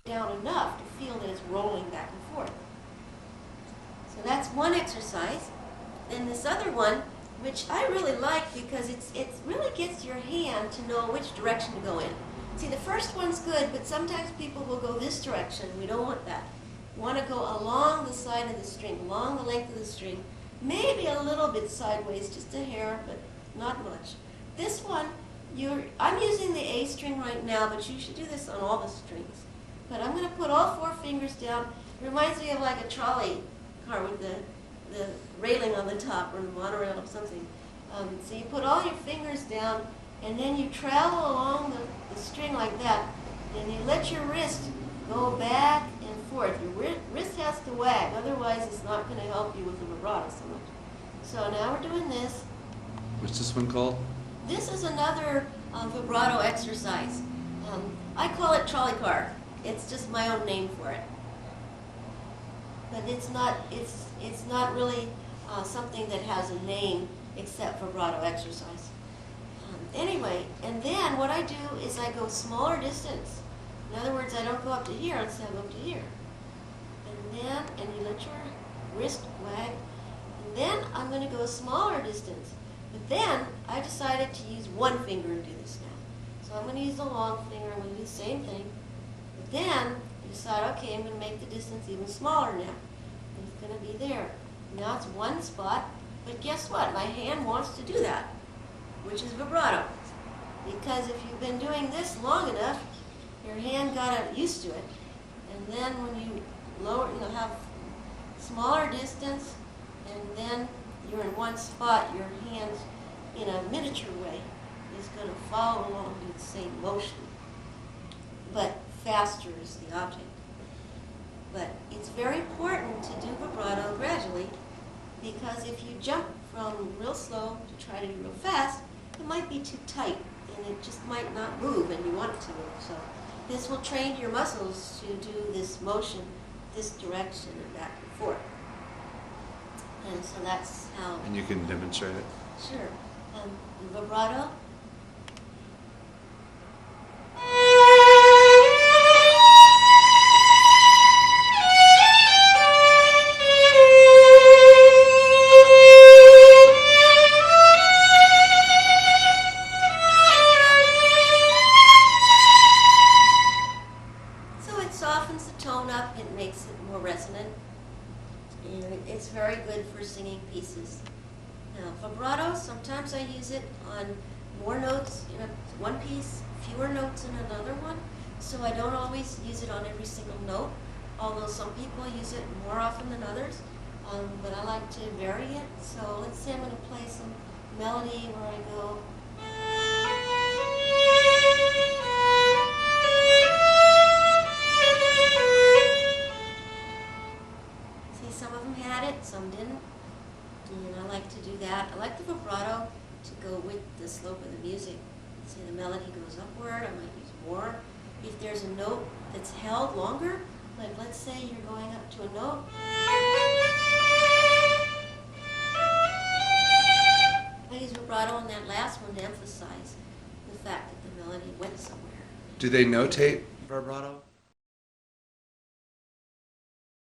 down enough to feel that it's rolling back and forth. So that's one exercise. Then this other one, which I really like because it really gets your hand to know which direction to go in. See, the first one's good, but sometimes people will go this direction. We don't want that. You want to go along the side of the string, along the length of the string, maybe a little bit sideways, just a hair, but not much. This one, I'm using the A string right now, but you should do this on all the strings. But I'm going to put all 4 fingers down. It reminds me of like a trolley car with the railing on the top, or the monorail or something. So you put all your fingers down, and then you travel along the string like that, and you let your wrist go back and forth. Your wrist has to wag, otherwise it's not going to help you with the vibrato so much. So now we're doing this. What's this one called? This is another vibrato exercise. I call it trolley car. It's just my own name for it. But it's not really something that has a name except vibrato exercise. Anyway, and then what I do is I go smaller distance. In other words, I don't go up to here, instead I go up to here. And you let your wrist wag. And then I'm going to go a smaller distance. But then I decided to use one finger and do this now. So I'm going to use the long finger, I'm going to do the same thing. But then I decide, okay, I'm going to make the distance even smaller now. And it's going to be there. Now it's one spot, but guess what? My hand wants to do that, which is vibrato. Because if you've been doing this long enough, your hand got used to it. And then when you have smaller distance, and then you're in one spot, your hand, in a miniature way, is going to follow along with the same motion. But faster is the object. But it's very important to do vibrato gradually, because if you jump from real slow to try to do real fast, it might be too tight, and it just might not move, and you want it to move. So this will train your muscles to do this motion, this direction, and back and forth. And so that's how... And you can demonstrate it? Sure. Vibrato. Softens the tone up, it makes it more resonant, and it's very good for singing pieces. Now, vibrato, sometimes I use it on more notes in one piece, fewer notes in another one, so I don't always use it on every single note, although some people use it more often than others, but I like to vary it. So let's say I'm going to play some melody where I go... Some of them had it, some didn't, and I like to do that. I like the vibrato to go with the slope of the music. See, the melody goes upward, I might use more. If there's a note that's held longer, like let's say you're going up to a note, I use vibrato on that last one to emphasize the fact that the melody went somewhere. Do they notate vibrato?